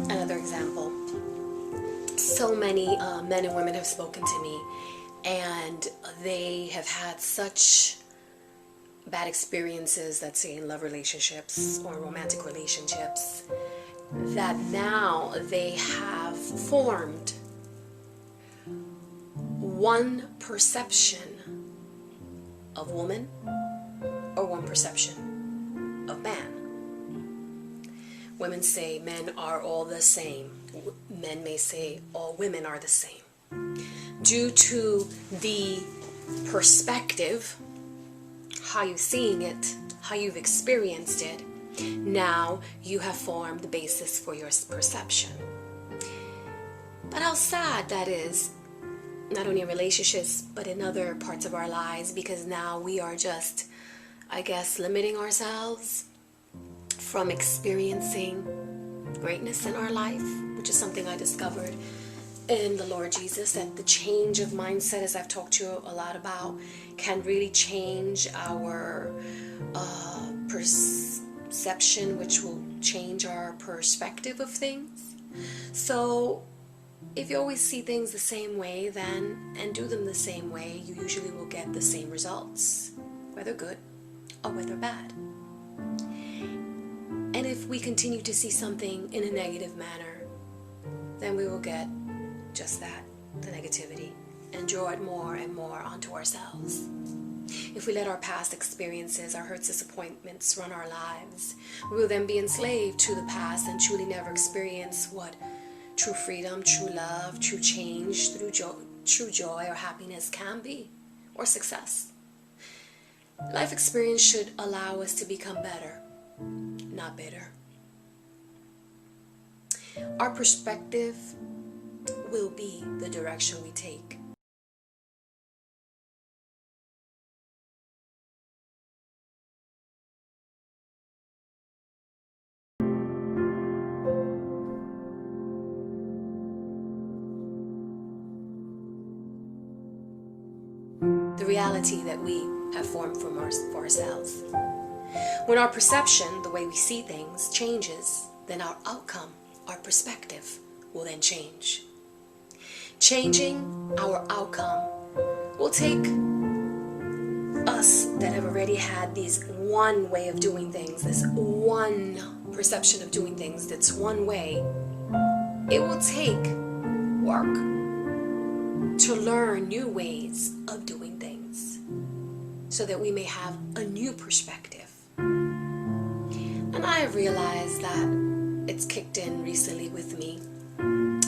Another example. So many men and women have spoken to me, and they have had such bad experiences, let's say in love relationships or romantic relationships, that now they have formed one perception of woman or one perception of man. Women say men are all the same. Men may say all women are the same. Due to the perspective, how you're seeing it, how you've experienced it, now you have formed the basis for your perception. But how sad that is, not only in relationships, but in other parts of our lives, because now we are just, I guess, limiting ourselves from experiencing greatness in our life, which is something I discovered in the Lord Jesus, that the change of mindset, as I've talked to you a lot about, can really change our perception, which will change our perspective of things. So if you always see things the same way then, and do them the same way, you usually will get the same results, whether good or whether bad. And if we continue to see something in a negative manner, then we will get just that, the negativity, and draw it more and more onto ourselves. If we let our past experiences, our hurts, disappointments run our lives, we will then be enslaved to the past and truly never experience what true freedom, true love, true change, true joy or happiness can be, or success. Life experience should allow us to become better, not bitter. Our perspective will be the direction we take. The reality that we have formed for ourselves. When our perception, the way we see things, changes, then our outcome, our perspective, will then change. Changing our outcome will take us that have already had this one way of doing things, this one perception of doing things, that's one way. It will take work to learn new ways of doing things so that we may have a new perspective. And I have realized that it's kicked in recently with me.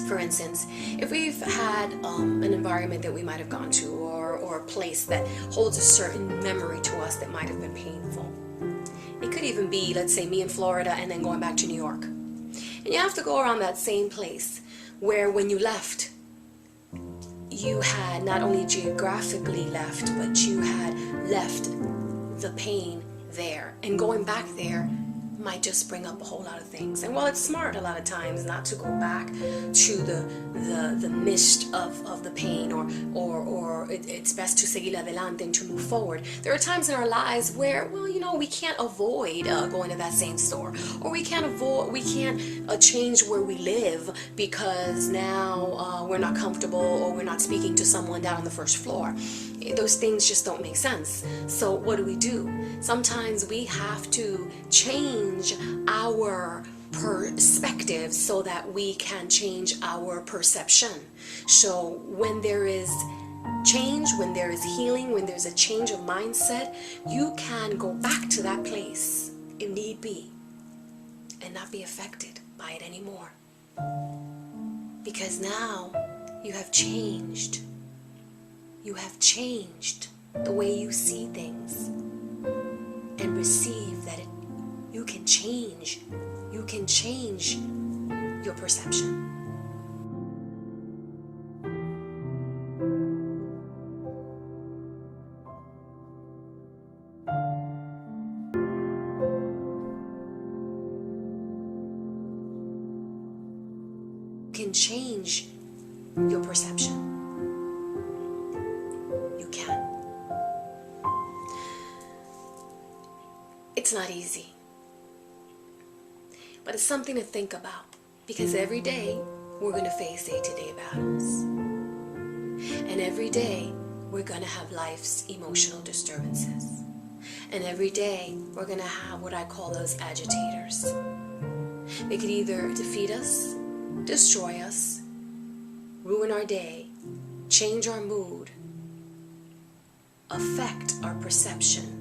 For instance, if we've had an environment that we might have gone to, or a place that holds a certain memory to us that might have been painful. It could even be, let's say, me in Florida and then going back to New York. And you have to go around that same place where when you left, you had not only geographically left, but you had left the pain there. And going back there might just bring up a whole lot of things. And while it's smart a lot of times not to go back to the midst of the pain, or it's best to seguir adelante and to move forward, there are times in our lives where, well, you know, we can't avoid going to that same store, or we can't change where we live because now we're not comfortable, or we're not speaking to someone down on the first floor. Those things just don't make sense. So what do? Sometimes we have to change our perspective so that we can change our perception. So when there is change, when there is healing, when there's a change of mindset, you can go back to that place if need be and not be affected by it anymore. Because now you have changed. You have changed the way you see things and receive that you can change. You can change your perception. You can change your perception. It's not easy, but it's something to think about. Because every day we're going to face day-to-day battles. And every day we're going to have life's emotional disturbances. And every day we're going to have what I call those agitators. They could either defeat us, destroy us, ruin our day, change our mood, affect our perception.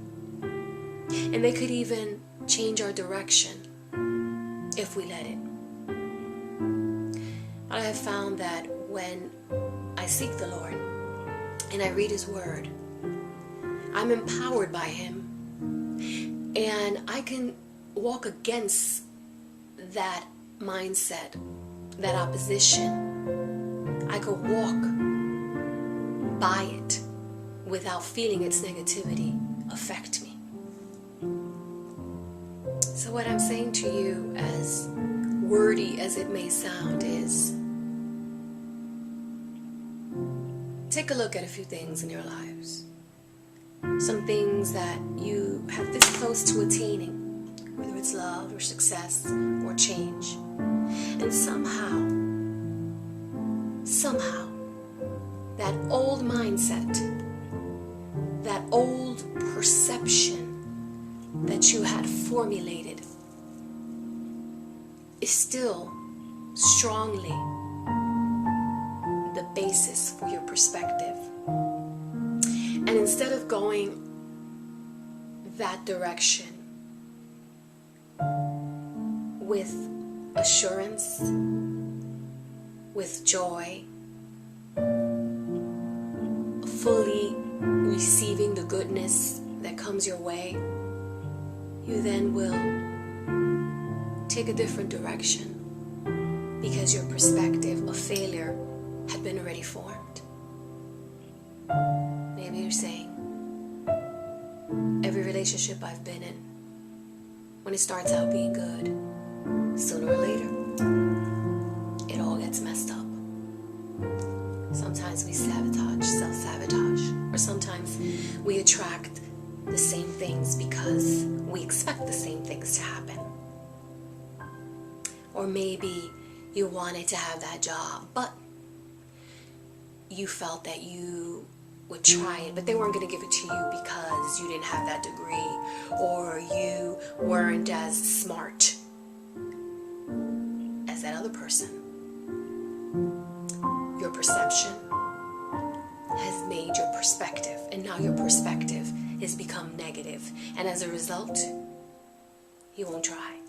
And they could even change our direction if we let it. But I have found that when I seek the Lord and I read His Word, I'm empowered by Him, and I can walk against that mindset, that opposition. I could walk by it without feeling its negativity affect me. So what I'm saying to you, as wordy as it may sound, is take a look at a few things in your lives. Some things that you have this close to attaining, whether it's love or success or change. And somehow, that old mindset, that old perception that you had formulated is still strongly the basis for your perspective. And instead of going that direction with assurance, with joy, fully receiving the goodness that comes your way, you then will take a different direction because your perspective of failure had been already formed. Maybe you're saying, every relationship I've been in, when it starts out being good, sooner or later, it all gets messed up. Sometimes we self-sabotage, or sometimes we attract the same things because we expect the same things to happen. Or maybe you wanted to have that job, but you felt that you would try it, but they weren't going to give it to you because you didn't have that degree, or you weren't as smart as that other person. Your perception has made your perspective, and now your perspective has become negative, and as a result, you won't try.